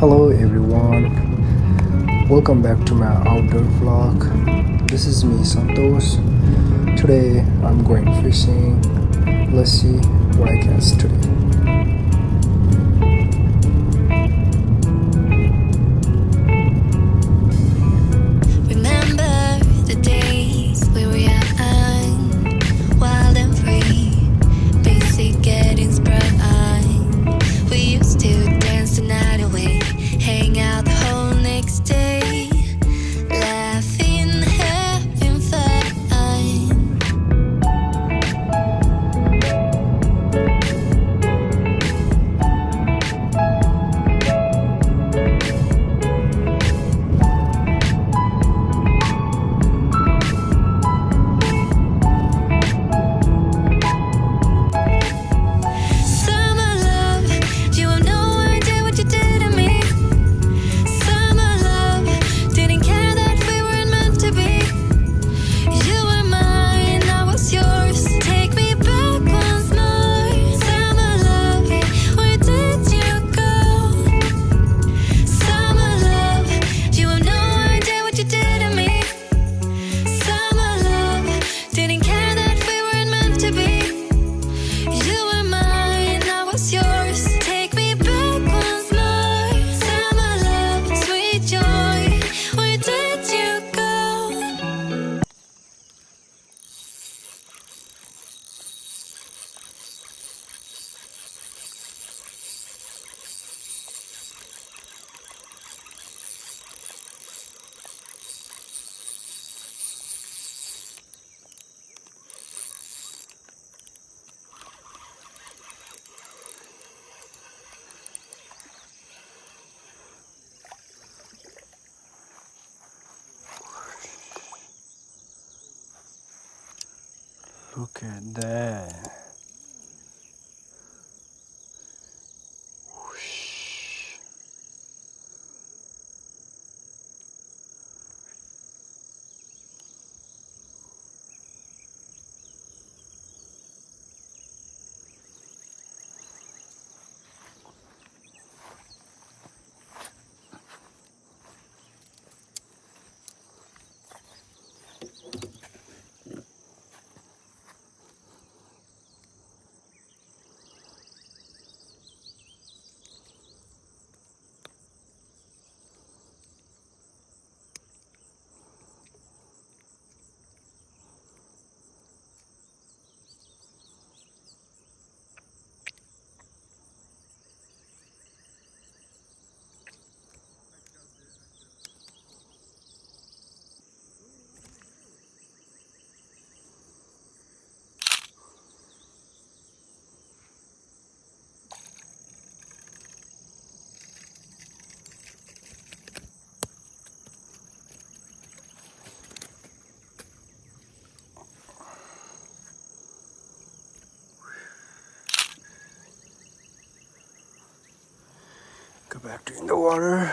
Hello everyone, welcome back to my outdoor vlog. This is me Santos. Today I'm going fishing. Let's see what I catch today. Remember the days we were young, wild and free, basic getting sprung. We used to dance the night away, hang out the whole next day, laughing, having fun. Summer love, you have no idea what you did to me. Summer love, didn't care that we weren't meant to be. You were mine, I was yours. Take me back once more. Summer love, where did you go? Summer love, you have no idea what you did to me. Summer love, didn't care that we weren't meant to be. You were mine, I was yours. Take me back once more. Summer love, sweet joy, where did you go? Look at that. Whoosh. Go back to in the water.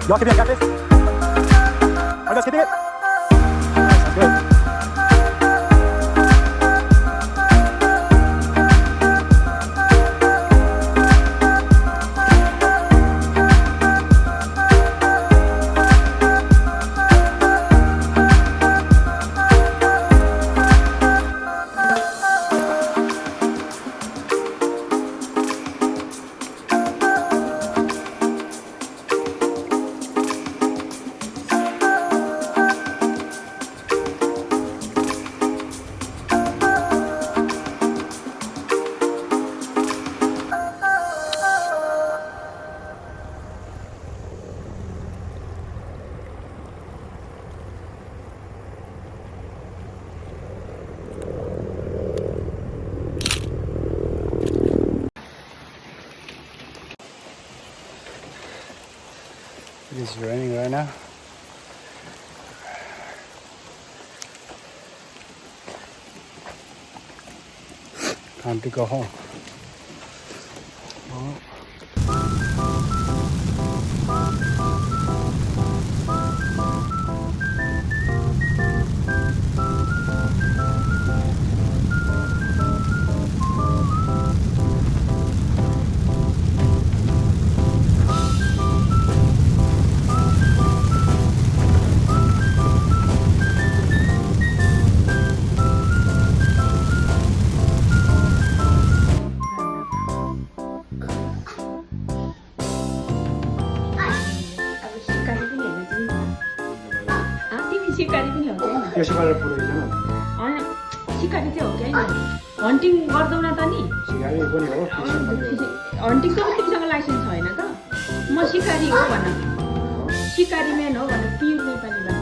You're keeping it, got this. Are you guys keeping it? Sounds good. It is raining right now. Time to go home. सिकारी पनि हो क्या त्यसो गरेर पुऱ्याइदिनु होइन सिकारी चाहिँ हो क्या हन्टिङ गर्दैनौ न त नि सिकारी पनि हो हन्टिङको पनि तिमीसँग लाइसेन्स छैन त म सिकारी हो भन सिकारी म्यान हो भने प्युर नेपाली